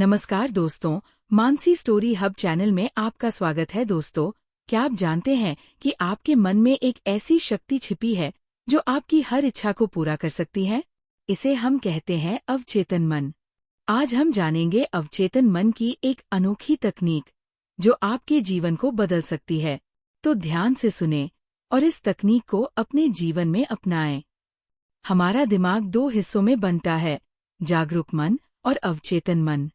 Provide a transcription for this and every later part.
नमस्कार दोस्तों, Mansi story hub channel में आपका स्वागत है। दोस्तों, क्या आप जानते हैं कि आपके मन में एक ऐसी शक्ति छिपी है जो आपकी हर इच्छा को पूरा कर सकती है? इसे हम कहते हैं अवचेतन मन। आज हम जानेंगे अवचेतन मन की एक अनोखी तकनीक जो आपके जीवन को बदल सकती है। तो ध्यान से सुनें और इस तकनीक को अपने जीवन में अपनाएं। हमारा दिमाग दो हिस्सों में बनता है, जागरूक मन और अवचेतन मन।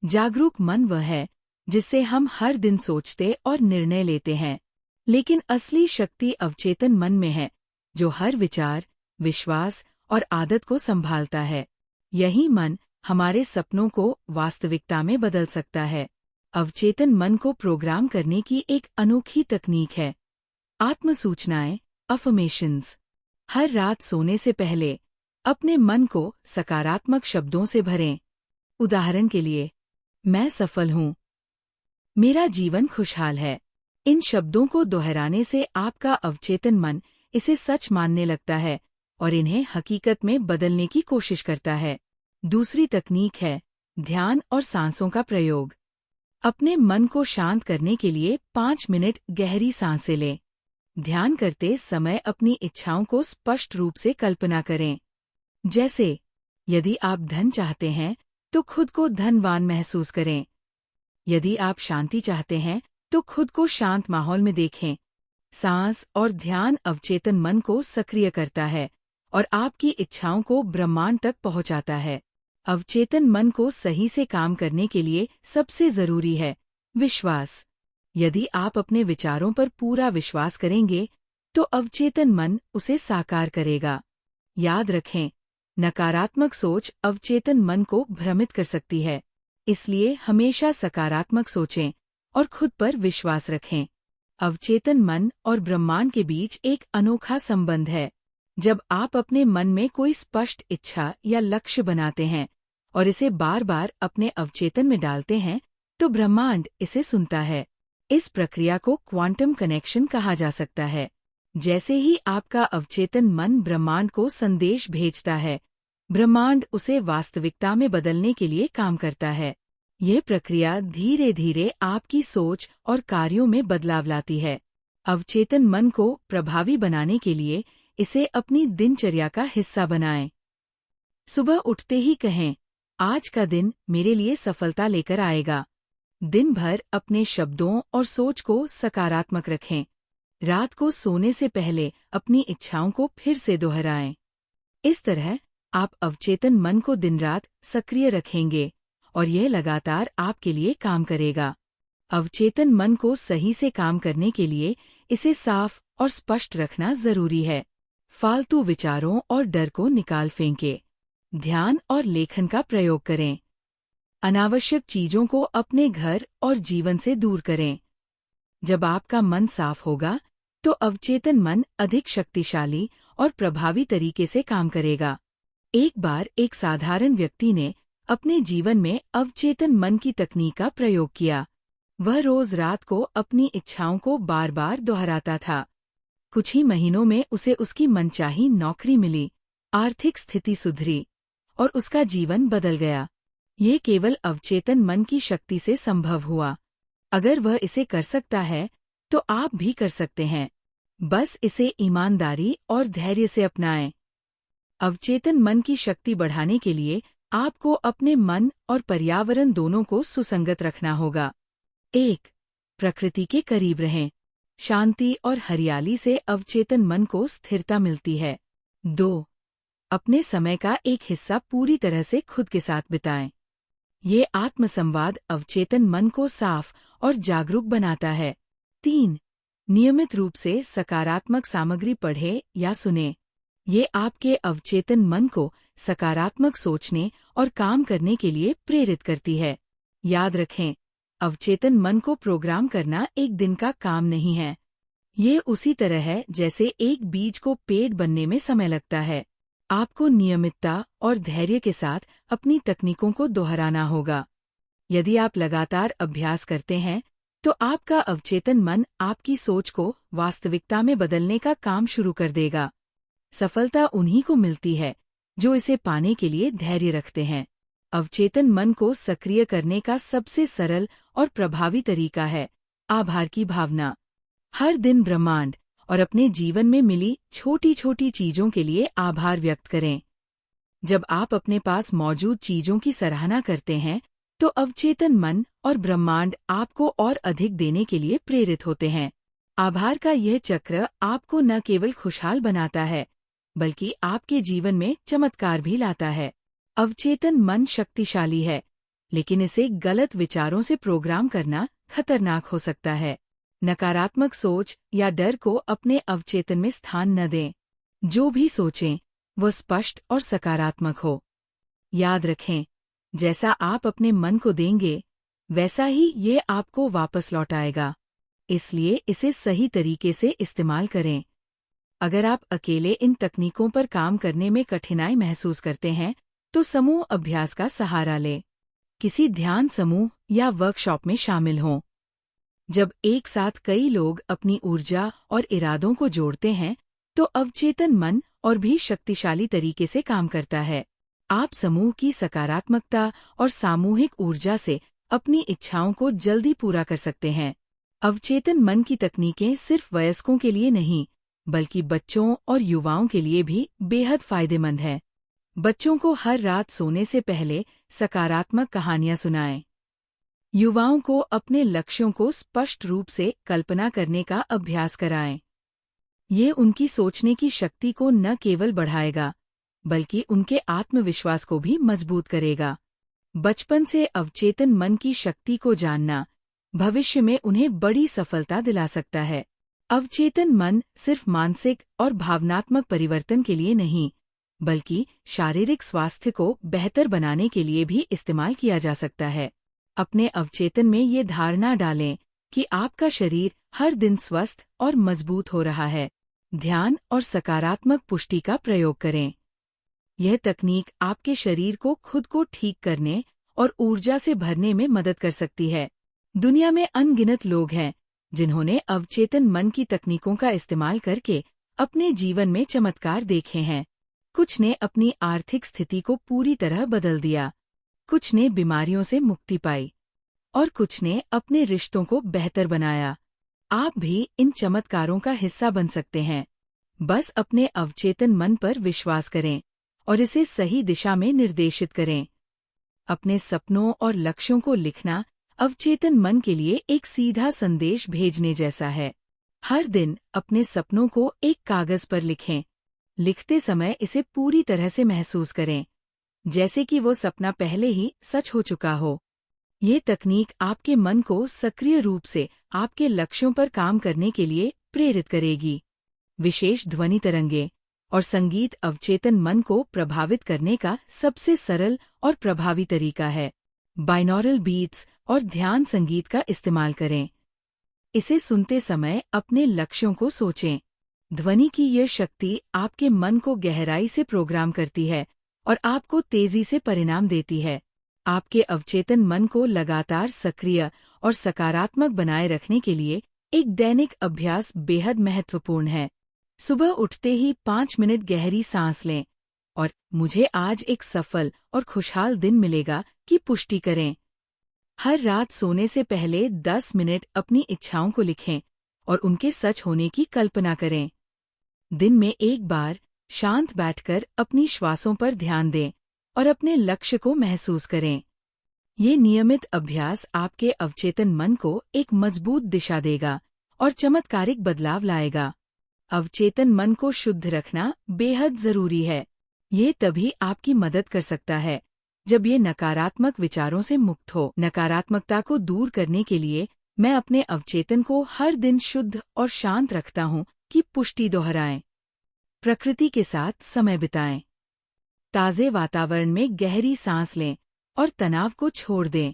जागरूक मन वह है जिससे हम हर दिन सोचते और निर्णय लेते हैं, लेकिन असली शक्ति अवचेतन मन में है, जो हर विचार, विश्वास और आदत को संभालता है। यही मन हमारे सपनों को वास्तविकता में बदल सकता है। अवचेतन मन को प्रोग्राम करने की एक अनोखी तकनीक है आत्मसूचनाएं, अफर्मेशंस। हर रात सोने से पहले अपने मन को सकारात्मक शब्दों से भरें। उदाहरण के लिए, मैं सफल हूँ, मेरा जीवन खुशहाल है। इन शब्दों को दोहराने से आपका अवचेतन मन इसे सच मानने लगता है और इन्हें हकीकत में बदलने की कोशिश करता है। दूसरी तकनीक है ध्यान और सांसों का प्रयोग। अपने मन को शांत करने के लिए 5 मिनट गहरी सांसें लें। ध्यान करते समय अपनी इच्छाओं को स्पष्ट रूप से कल्पना करें। जैसे, यदि आप धन चाहते हैं तो खुद को धनवान महसूस करें। यदि आप शांति चाहते हैं तो खुद को शांत माहौल में देखें। सांस और ध्यान अवचेतन मन को सक्रिय करता है और आपकी इच्छाओं को ब्रह्मांड तक पहुंचाता है। अवचेतन मन को सही से काम करने के लिए सबसे जरूरी है विश्वास। यदि आप अपने विचारों पर पूरा विश्वास करेंगे तो अवचेतन मन उसे साकार करेगा। याद रखें, नकारात्मक सोच अवचेतन मन को भ्रमित कर सकती है, इसलिए हमेशा सकारात्मक सोचें और खुद पर विश्वास रखें। अवचेतन मन और ब्रह्मांड के बीच एक अनोखा संबंध है। जब आप अपने मन में कोई स्पष्ट इच्छा या लक्ष्य बनाते हैं और इसे बार बार अपने अवचेतन में डालते हैं, तो ब्रह्मांड इसे सुनता है। इस प्रक्रिया को क्वांटम कनेक्शन कहा जा सकता है। जैसे ही आपका अवचेतन मन ब्रह्मांड को संदेश भेजता है, ब्रह्मांड उसे वास्तविकता में बदलने के लिए काम करता है। यह प्रक्रिया धीरे धीरे आपकी सोच और कार्यों में बदलाव लाती है। अवचेतन मन को प्रभावी बनाने के लिए इसे अपनी दिनचर्या का हिस्सा बनाएं। सुबह उठते ही कहें, आज का दिन मेरे लिए सफलता लेकर आएगा। दिन भर अपने शब्दों और सोच को सकारात्मक रखें। रात को सोने से पहले अपनी इच्छाओं को फिर से दोहराएं। इस तरह आप अवचेतन मन को दिन रात सक्रिय रखेंगे और यह लगातार आपके लिए काम करेगा। अवचेतन मन को सही से काम करने के लिए इसे साफ और स्पष्ट रखना जरूरी है। फालतू विचारों और डर को निकाल फेंकें। ध्यान और लेखन का प्रयोग करें। अनावश्यक चीजों को अपने घर और जीवन से दूर करें। जब आपका मन साफ होगा तो अवचेतन मन अधिक शक्तिशाली और प्रभावी तरीके से काम करेगा। एक बार एक साधारण व्यक्ति ने अपने जीवन में अवचेतन मन की तकनीक का प्रयोग किया। वह रोज रात को अपनी इच्छाओं को बार बार दोहराता था। कुछ ही महीनों में उसे उसकी मनचाही नौकरी मिली, आर्थिक स्थिति सुधरी और उसका जीवन बदल गया। ये केवल अवचेतन मन की शक्ति से संभव हुआ। अगर वह इसे कर सकता है तो आप भी कर सकते हैं। बस इसे ईमानदारी और धैर्य से अपनाएं। अवचेतन मन की शक्ति बढ़ाने के लिए आपको अपने मन और पर्यावरण दोनों को सुसंगत रखना होगा। 1. प्रकृति के करीब रहें। शांति और हरियाली से अवचेतन मन को स्थिरता मिलती है। 2. अपने समय का एक हिस्सा पूरी तरह से खुद के साथ बिताएं। ये आत्मसंवाद अवचेतन मन को साफ और जागरूक बनाता है। 3. नियमित रूप से सकारात्मक सामग्री पढ़ें या सुनें। ये आपके अवचेतन मन को सकारात्मक सोचने और काम करने के लिए प्रेरित करती है। याद रखें, अवचेतन मन को प्रोग्राम करना एक दिन का काम नहीं है। ये उसी तरह है जैसे एक बीज को पेड़ बनने में समय लगता है। आपको नियमितता और धैर्य के साथ अपनी तकनीकों को दोहराना होगा। यदि आप लगातार अभ्यास करते हैं तो आपका अवचेतन मन आपकी सोच को वास्तविकता में बदलने का काम शुरू कर देगा। सफलता उन्हीं को मिलती है जो इसे पाने के लिए धैर्य रखते हैं। अवचेतन मन को सक्रिय करने का सबसे सरल और प्रभावी तरीका है आभार की भावना। हर दिन ब्रह्मांड और अपने जीवन में मिली छोटी छोटी चीजों के लिए आभार व्यक्त करें। जब आप अपने पास मौजूद चीजों की सराहना करते हैं, तो अवचेतन मन और ब्रह्मांड आपको और अधिक देने के लिए प्रेरित होते हैं। आभार का यह चक्र आपको न केवल खुशहाल बनाता है, बल्कि आपके जीवन में चमत्कार भी लाता है। अवचेतन मन शक्तिशाली है, लेकिन इसे गलत विचारों से प्रोग्राम करना खतरनाक हो सकता है। नकारात्मक सोच या डर को अपने अवचेतन में स्थान न दें। जो भी सोचें, वह स्पष्ट और सकारात्मक हो। याद रखें, जैसा आप अपने मन को देंगे, वैसा ही ये आपको वापस लौटाएगा। इसलिए इसे सही तरीके से इस्तेमाल करें। अगर आप अकेले इन तकनीकों पर काम करने में कठिनाई महसूस करते हैं, तो समूह अभ्यास का सहारा लें। किसी ध्यान समूह या वर्कशॉप में शामिल हों। जब एक साथ कई लोग अपनी ऊर्जा और इरादों को जोड़ते हैं, तो अवचेतन मन और भी शक्तिशाली तरीके से काम करता है। आप समूह की सकारात्मकता और सामूहिक ऊर्जा से अपनी इच्छाओं को जल्दी पूरा कर सकते हैं। अवचेतन मन की तकनीकें सिर्फ वयस्कों के लिए नहीं, बल्कि बच्चों और युवाओं के लिए भी बेहद फायदेमंद है। बच्चों को हर रात सोने से पहले सकारात्मक कहानियां सुनाएं। युवाओं को अपने लक्ष्यों को स्पष्ट रूप से कल्पना करने का अभ्यास कराएं। ये उनकी सोचने की शक्ति को न केवल बढ़ाएगा, बल्कि उनके आत्मविश्वास को भी मजबूत करेगा। बचपन से अवचेतन मन की शक्ति को जानना भविष्य में उन्हें बड़ी सफलता दिला सकता है। अवचेतन मन सिर्फ मानसिक और भावनात्मक परिवर्तन के लिए नहीं, बल्कि शारीरिक स्वास्थ्य को बेहतर बनाने के लिए भी इस्तेमाल किया जा सकता है। अपने अवचेतन में ये धारणा डालें कि आपका शरीर हर दिन स्वस्थ और मजबूत हो रहा है। ध्यान और सकारात्मक पुष्टि का प्रयोग करें। यह तकनीक आपके शरीर को खुद को ठीक करने और ऊर्जा से भरने में मदद कर सकती है। दुनिया में अनगिनत लोग हैं जिन्होंने अवचेतन मन की तकनीकों का इस्तेमाल करके अपने जीवन में चमत्कार देखे हैं। कुछ ने अपनी आर्थिक स्थिति को पूरी तरह बदल दिया, कुछ ने बीमारियों से मुक्ति पाई, और कुछ ने अपने रिश्तों को बेहतर बनाया। आप भी इन चमत्कारों का हिस्सा बन सकते हैं। बस अपने अवचेतन मन पर विश्वास करें और इसे सही दिशा में निर्देशित करें। अपने सपनों और लक्ष्यों को लिखना अवचेतन मन के लिए एक सीधा संदेश भेजने जैसा है। हर दिन अपने सपनों को एक कागज पर लिखें। लिखते समय इसे पूरी तरह से महसूस करें, जैसे कि वो सपना पहले ही सच हो चुका हो। ये तकनीक आपके मन को सक्रिय रूप से आपके लक्ष्यों पर काम करने के लिए प्रेरित करेगी। विशेष ध्वनि तरंगे और संगीत अवचेतन मन को प्रभावित करने का सबसे सरल और प्रभावी तरीका है। बाइनॉरल बीट्स और ध्यान संगीत का इस्तेमाल करें। इसे सुनते समय अपने लक्ष्यों को सोचें। ध्वनि की यह शक्ति आपके मन को गहराई से प्रोग्राम करती है और आपको तेजी से परिणाम देती है। आपके अवचेतन मन को लगातार सक्रिय और सकारात्मक बनाए रखने के लिए एक दैनिक अभ्यास बेहद महत्वपूर्ण है। सुबह उठते ही 5 मिनट गहरी सांस लें और मुझे आज एक सफल और खुशहाल दिन मिलेगा की पुष्टि करें। हर रात सोने से पहले 10 मिनट अपनी इच्छाओं को लिखें और उनके सच होने की कल्पना करें। दिन में एक बार शांत बैठकर अपनी श्वासों पर ध्यान दें और अपने लक्ष्य को महसूस करें। ये नियमित अभ्यास आपके अवचेतन मन को एक मजबूत दिशा देगा और चमत्कारिक बदलाव लाएगा। अवचेतन मन को शुद्ध रखना बेहद जरूरी है। ये तभी आपकी मदद कर सकता है जब ये नकारात्मक विचारों से मुक्त हो। नकारात्मकता को दूर करने के लिए मैं अपने अवचेतन को हर दिन शुद्ध और शांत रखता हूँ की पुष्टि दोहराएं। प्रकृति के साथ समय बिताएं। ताज़े वातावरण में गहरी सांस लें और तनाव को छोड़ दें।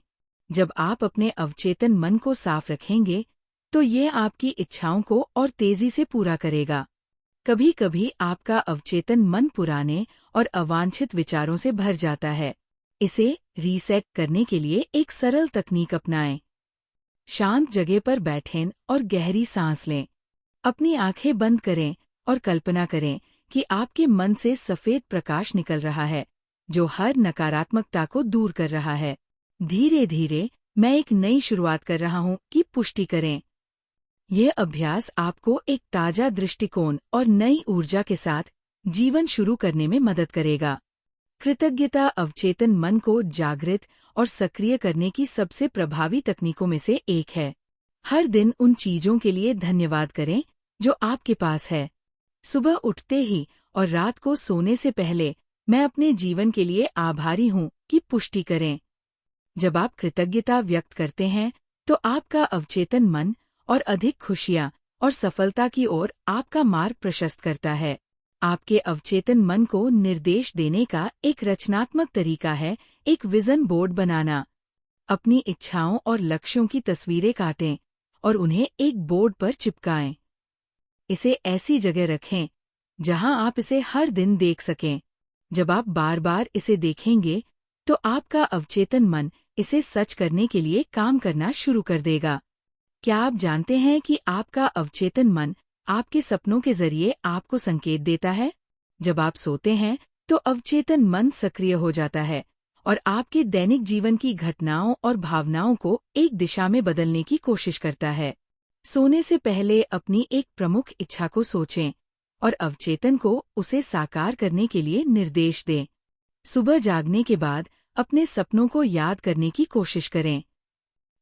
जब आप अपने अवचेतन मन को साफ रखेंगे, तो ये आपकी इच्छाओं को और तेजी से पूरा करेगा। कभी कभी आपका अवचेतन मन पुराने और अवांछित विचारों से भर जाता है। इसे रीसेट करने के लिए एक सरल तकनीक अपनाएं। शांत जगह पर बैठें और गहरी सांस लें। अपनी आंखें बंद करें और कल्पना करें कि आपके मन से सफेद प्रकाश निकल रहा है, जो हर नकारात्मकता को दूर कर रहा है। धीरे धीरे मैं एक नई शुरुआत कर रहा हूँ की पुष्टि करें। यह अभ्यास आपको एक ताजा दृष्टिकोण और नई ऊर्जा के साथ जीवन शुरू करने में मदद करेगा। कृतज्ञता अवचेतन मन को जागृत और सक्रिय करने की सबसे प्रभावी तकनीकों में से एक है। हर दिन उन चीजों के लिए धन्यवाद करें जो आपके पास है। सुबह उठते ही और रात को सोने से पहले मैं अपने जीवन के लिए आभारी हूँ की पुष्टि करें। जब आप कृतज्ञता व्यक्त करते हैं तो आपका अवचेतन मन और अधिक खुशियाँ और सफलता की ओर आपका मार्ग प्रशस्त करता है। आपके अवचेतन मन को निर्देश देने का एक रचनात्मक तरीका है एक विजन बोर्ड बनाना। अपनी इच्छाओं और लक्ष्यों की तस्वीरें काटें और उन्हें एक बोर्ड पर चिपकाएं। इसे ऐसी जगह रखें जहां आप इसे हर दिन देख सकें। जब आप बार बार इसे देखेंगे तो आपका अवचेतन मन इसे सच करने के लिए काम करना शुरू कर देगा। क्या आप जानते हैं कि आपका अवचेतन मन आपके सपनों के जरिए आपको संकेत देता है? जब आप सोते हैं तो अवचेतन मन सक्रिय हो जाता है और आपके दैनिक जीवन की घटनाओं और भावनाओं को एक दिशा में बदलने की कोशिश करता है। सोने से पहले अपनी एक प्रमुख इच्छा को सोचें और अवचेतन को उसे साकार करने के लिए निर्देश दें। सुबह जागने के बाद अपने सपनों को याद करने की कोशिश करें।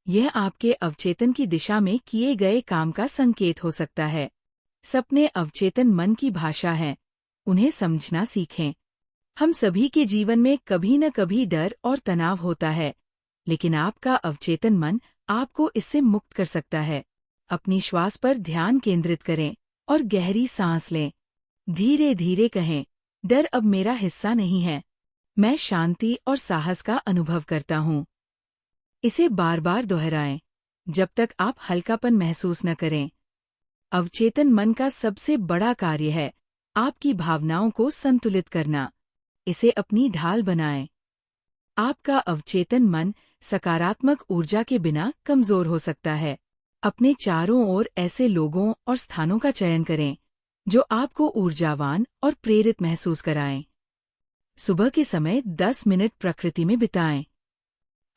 यह आपके अवचेतन की दिशा में किए गए काम का संकेत हो सकता है। सपने अवचेतन मन की भाषा है, उन्हें समझना सीखें। हम सभी के जीवन में कभी न कभी डर और तनाव होता है, लेकिन आपका अवचेतन मन आपको इससे मुक्त कर सकता है। अपनी श्वास पर ध्यान केंद्रित करें और गहरी सांस लें। धीरे धीरे कहें, डर अब मेरा हिस्सा नहीं है, मैं शांति और साहस का अनुभव करता हूँ। इसे बार बार दोहराएं जब तक आप हल्कापन महसूस न करें। अवचेतन मन का सबसे बड़ा कार्य है आपकी भावनाओं को संतुलित करना। इसे अपनी ढाल बनाएं। आपका अवचेतन मन सकारात्मक ऊर्जा के बिना कमजोर हो सकता है। अपने चारों ओर ऐसे लोगों और स्थानों का चयन करें जो आपको ऊर्जावान और प्रेरित महसूस कराएं। सुबह के समय 10 मिनट प्रकृति में बिताएं।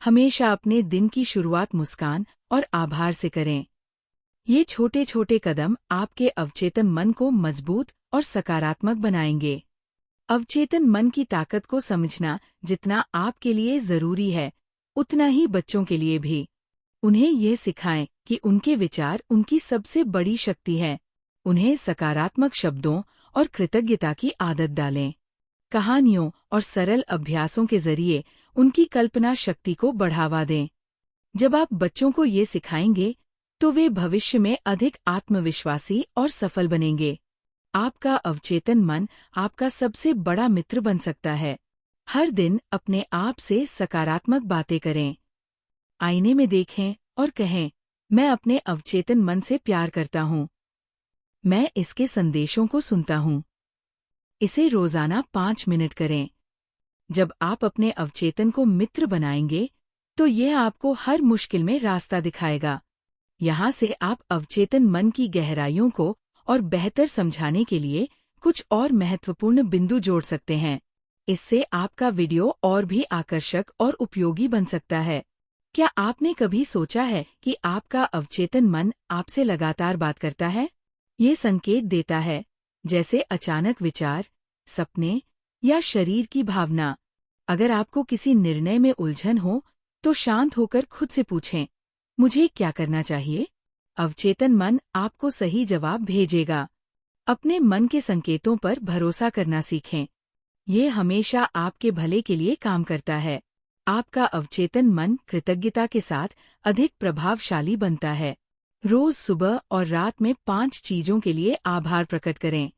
हमेशा अपने दिन की शुरुआत मुस्कान और आभार से करें। ये छोटे छोटे कदम आपके अवचेतन मन को मजबूत और सकारात्मक बनाएंगे। अवचेतन मन की ताकत को समझना जितना आपके लिए जरूरी है, उतना ही बच्चों के लिए भी। उन्हें यह सिखाएं कि उनके विचार उनकी सबसे बड़ी शक्ति है। उन्हें सकारात्मक शब्दों और कृतज्ञता की आदत डालें। कहानियों और सरल अभ्यासों के जरिए उनकी कल्पना शक्ति को बढ़ावा दें। जब आप बच्चों को ये सिखाएंगे तो वे भविष्य में अधिक आत्मविश्वासी और सफल बनेंगे। आपका अवचेतन मन आपका सबसे बड़ा मित्र बन सकता है। हर दिन अपने आप से सकारात्मक बातें करें। आईने में देखें और कहें, मैं अपने अवचेतन मन से प्यार करता हूँ। मैं इसके संदेशों को सुनता हूँ। इसे रोजाना 5 मिनट करें। जब आप अपने अवचेतन को मित्र बनाएंगे तो यह आपको हर मुश्किल में रास्ता दिखाएगा। यहाँ से आप अवचेतन मन की गहराइयों को और बेहतर समझाने के लिए कुछ और महत्वपूर्ण बिंदु जोड़ सकते हैं। इससे आपका वीडियो और भी आकर्षक और उपयोगी बन सकता है। क्या आपने कभी सोचा है कि आपका अवचेतन मन आपसे लगातार बात करता है? ये संकेत देता है, जैसे अचानक विचार, सपने या शरीर की भावना। अगर आपको किसी निर्णय में उलझन हो तो शांत होकर खुद से पूछें, मुझे क्या करना चाहिए? अवचेतन मन आपको सही जवाब भेजेगा। अपने मन के संकेतों पर भरोसा करना सीखें। ये हमेशा आपके भले के लिए काम करता है। आपका अवचेतन मन कृतज्ञता के साथ अधिक प्रभावशाली बनता है। रोज सुबह और रात में 5 चीजों के लिए आभार प्रकट करें।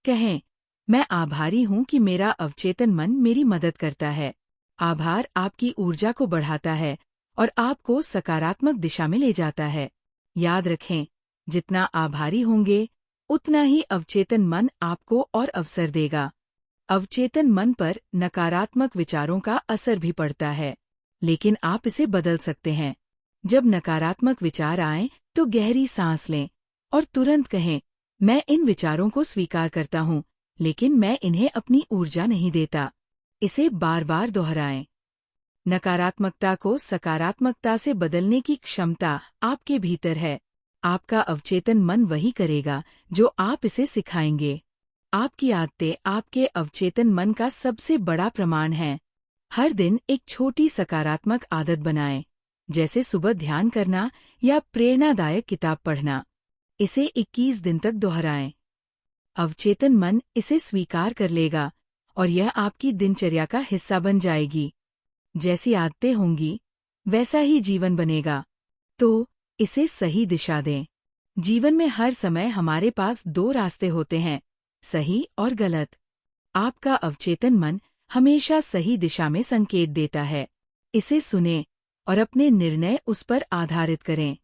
कहें, मैं आभारी हूँ कि मेरा अवचेतन मन मेरी मदद करता है। आभार आपकी ऊर्जा को बढ़ाता है और आपको सकारात्मक दिशा में ले जाता है। याद रखें, जितना आभारी होंगे, उतना ही अवचेतन मन आपको और अवसर देगा। अवचेतन मन पर नकारात्मक विचारों का असर भी पड़ता है, लेकिन आप इसे बदल सकते हैं। जब नकारात्मक विचार आएं, तो गहरी सांस लें और तुरंत कहें, मैं इन विचारों को स्वीकार करता हूँ, लेकिन मैं इन्हें अपनी ऊर्जा नहीं देता। इसे बार बार दोहराएं। नकारात्मकता को सकारात्मकता से बदलने की क्षमता आपके भीतर है। आपका अवचेतन मन वही करेगा जो आप इसे सिखाएंगे। आपकी आदतें आपके अवचेतन मन का सबसे बड़ा प्रमाण हैं। हर दिन एक छोटी सकारात्मक आदत बनाएं, जैसे सुबह ध्यान करना या प्रेरणादायक किताब पढ़ना। इसे 21 दिन तक दोहराएं। अवचेतन मन इसे स्वीकार कर लेगा और यह आपकी दिनचर्या का हिस्सा बन जाएगी। जैसी आदतें होंगी, वैसा ही जीवन बनेगा। तो इसे सही दिशा दें। जीवन में हर समय हमारे पास दो रास्ते होते हैं, सही और गलत। आपका अवचेतन मन हमेशा सही दिशा में संकेत देता है। इसे सुनें और अपने निर्णय उस पर आधारित करें।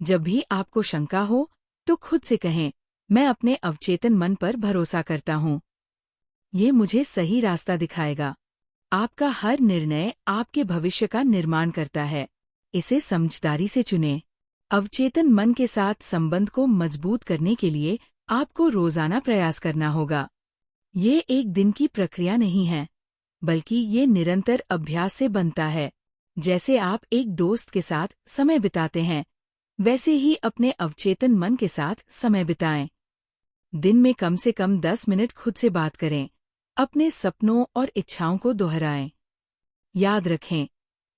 जब भी आपको शंका हो, तो खुद से कहें, मैं अपने अवचेतन मन पर भरोसा करता हूँ। ये मुझे सही रास्ता दिखाएगा। आपका हर निर्णय आपके भविष्य का निर्माण करता है। इसे समझदारी से चुनें। अवचेतन मन के साथ संबंध को मजबूत करने के लिए आपको रोजाना प्रयास करना होगा। ये एक दिन की प्रक्रिया नहीं है, बल्कि ये निरंतर अभ्यास से बनता है। जैसे आप एक दोस्त के साथ समय बिताते हैं, वैसे ही अपने अवचेतन मन के साथ समय बिताएं। दिन में कम से कम 10 मिनट खुद से बात करें। अपने सपनों और इच्छाओं को दोहराएं। याद रखें,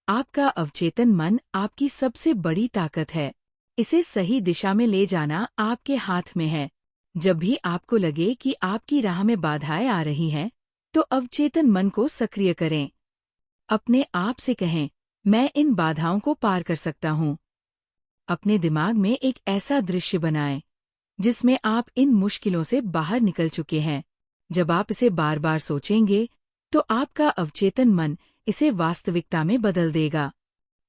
आपका अवचेतन मन आपकी सबसे बड़ी ताकत है। इसे सही दिशा में ले जाना आपके हाथ में है। जब भी आपको लगे कि आपकी राह में बाधाएं आ रही हैं, तो अवचेतन मन को सक्रिय करें। अपने आप से कहें, मैं इन बाधाओं को पार कर सकता हूँ। अपने दिमाग में एक ऐसा दृश्य बनाएं, जिसमें आप इन मुश्किलों से बाहर निकल चुके हैं। जब आप इसे बार बार सोचेंगे, तो आपका अवचेतन मन इसे वास्तविकता में बदल देगा।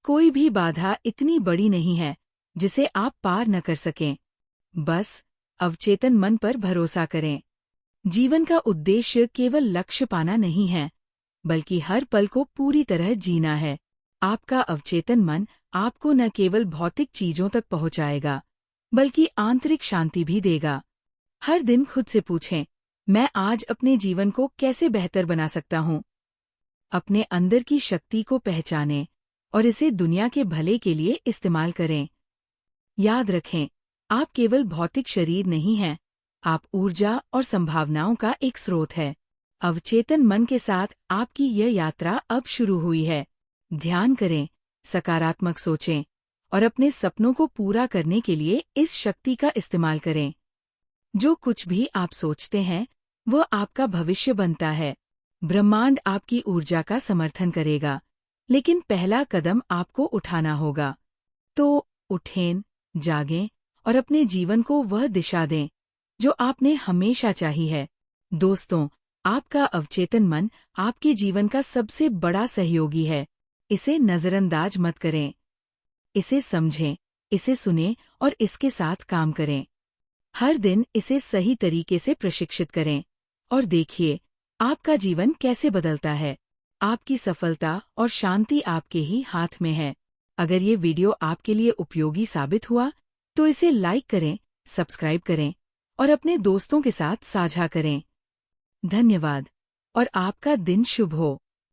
कोई भी बाधा इतनी बड़ी नहीं है, जिसे आप पार न कर सकें। बस अवचेतन मन पर भरोसा करें। जीवन का उद्देश्य केवल लक्ष्य पाना नहीं है, बल्कि हर पल को पूरी तरह जीना है। आपका अवचेतन मन आपको न केवल भौतिक चीजों तक पहुंचाएगा, बल्कि आंतरिक शांति भी देगा। हर दिन खुद से पूछें, मैं आज अपने जीवन को कैसे बेहतर बना सकता हूँ? अपने अंदर की शक्ति को पहचानें और इसे दुनिया के भले के लिए इस्तेमाल करें। याद रखें, आप केवल भौतिक शरीर नहीं हैं, आप ऊर्जा और संभावनाओं का एक स्रोत है। अवचेतन मन के साथ आपकी यह यात्रा अब शुरू हुई है। ध्यान करें, सकारात्मक सोचें और अपने सपनों को पूरा करने के लिए इस शक्ति का इस्तेमाल करें। जो कुछ भी आप सोचते हैं, वह आपका भविष्य बनता है। ब्रह्मांड आपकी ऊर्जा का समर्थन करेगा, लेकिन पहला कदम आपको उठाना होगा। तो उठें, जागें और अपने जीवन को वह दिशा दें जो आपने हमेशा चाही है। दोस्तों, आपका अवचेतन मन आपके जीवन का सबसे बड़ा सहयोगी है। इसे नजरअंदाज मत करें। इसे समझें, इसे सुनें और इसके साथ काम करें। हर दिन इसे सही तरीके से प्रशिक्षित करें और देखिए, आपका जीवन कैसे बदलता है। आपकी सफलता और शांति आपके ही हाथ में है। अगर ये वीडियो आपके लिए उपयोगी साबित हुआ, तो इसे लाइक करें, सब्सक्राइब करें और अपने दोस्तों के साथ साझा करें। धन्यवाद और आपका दिन शुभ हो।